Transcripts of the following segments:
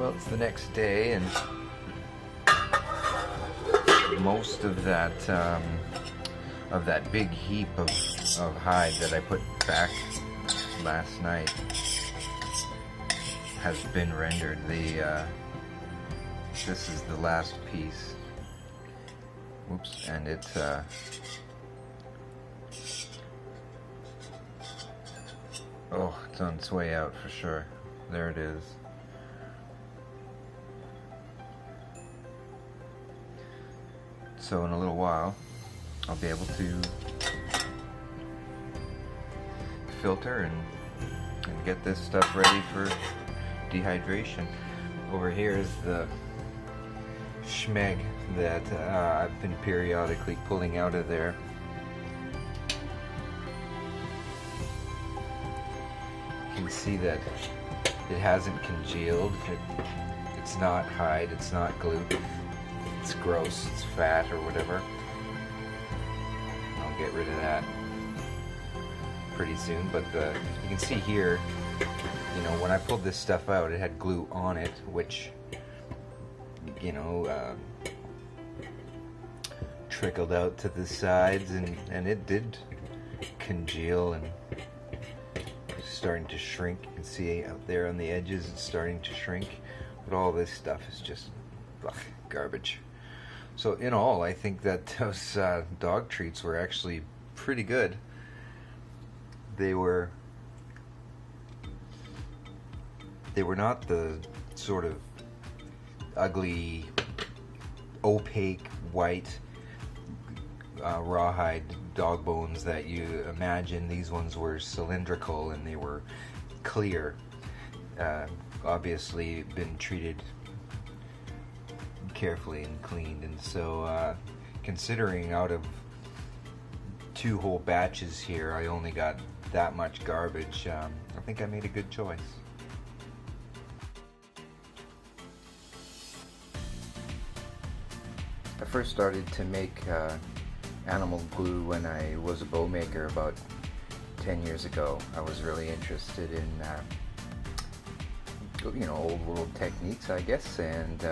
Well, it's the next day, and most of that big heap of hide that I put back last night has been rendered. This is the last piece. Oops, and it's oh, it's on its way out for sure. There it is. So in a little while, I'll be able to filter and get this stuff ready for dehydration. Over here is the schmeg that I've been periodically pulling out of there. You can see that it hasn't congealed. It's not hide, it's not glue. It's gross, it's fat or whatever. I'll get rid of that pretty soon, but you can see here, you know, when I pulled this stuff out, it had glue on it, which, you know, trickled out to the sides, and it did congeal and starting to shrink. You can see out there on the edges it's starting to shrink, but all this stuff is just garbage. So in all, I think that those dog treats were actually pretty good. They were not the sort of ugly, opaque, white, rawhide dog bones that you imagine. These ones were cylindrical and they were clear. Obviously been treated carefully and cleaned, and so considering out of 2 whole batches here I only got that much garbage, I think I made a good choice. I first started to make animal glue when I was a bow maker about 10 years ago. I was really interested in you know, old world techniques, I guess, and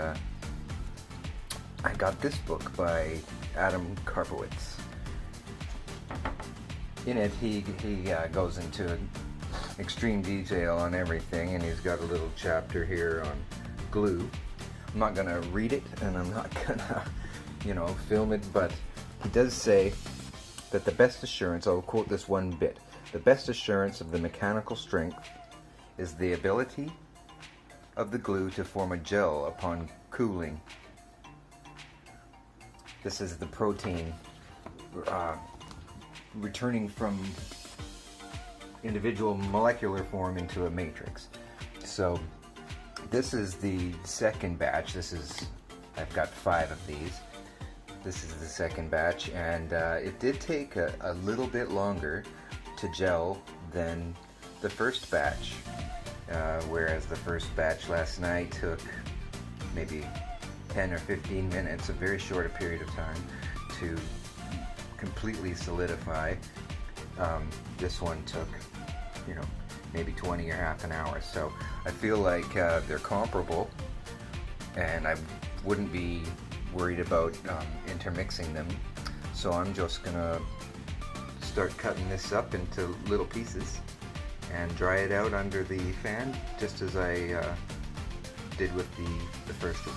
I got this book by Adam Karpowitz. In it, he goes into extreme detail on everything, and he's got a little chapter here on glue. I'm not gonna read it, and I'm not gonna, you know, film it, but he does say that the best assurance, I'll quote this one bit, the best assurance of the mechanical strength is the ability of the glue to form a gel upon cooling. This is the protein returning from individual molecular form into a matrix. So this is the second batch. I've got 5 of these. This is the second batch, and it did take a little bit longer to gel than the first batch, whereas the first batch last night took maybe 10 or 15 minutes, a very short a period of time, to completely solidify. This one took, you know, maybe 20 or half an hour. So I feel like they're comparable, and I wouldn't be worried about intermixing them. So I'm just gonna start cutting this up into little pieces and dry it out under the fan, just as I did with the first one.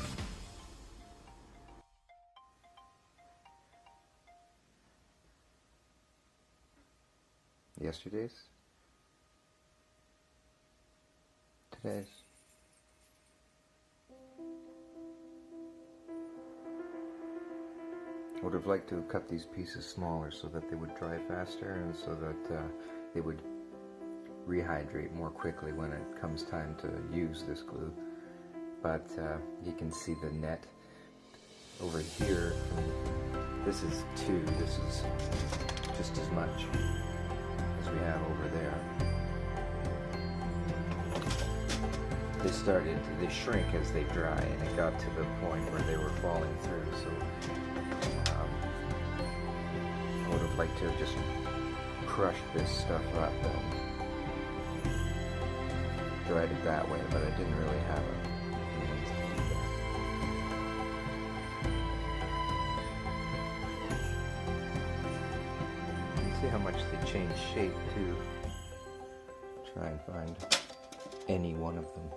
Yesterday's, today's. I would have liked to have cut these pieces smaller so that they would dry faster, and so that they would rehydrate more quickly when it comes time to use this glue. But you can see the net over here. This is 2. This is just as much as we have over there. They shrink as they dry, and it got to the point where they were falling through. So I would have liked to have just crushed this stuff up and dried it that way, but I didn't really have a See how much they change shape too. Try and find any one of them.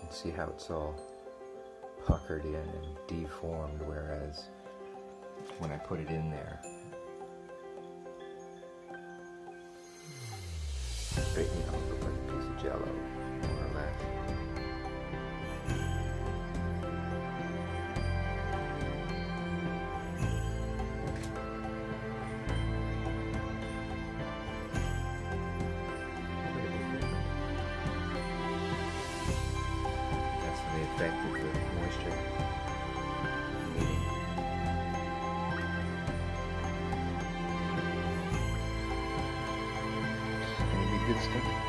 And see how it's all puckered in and deformed, whereas when I put it in there, it, you know, looked like a piece of jello, more or less. That's the effect of the moisture meeting. Gonna be good stuff.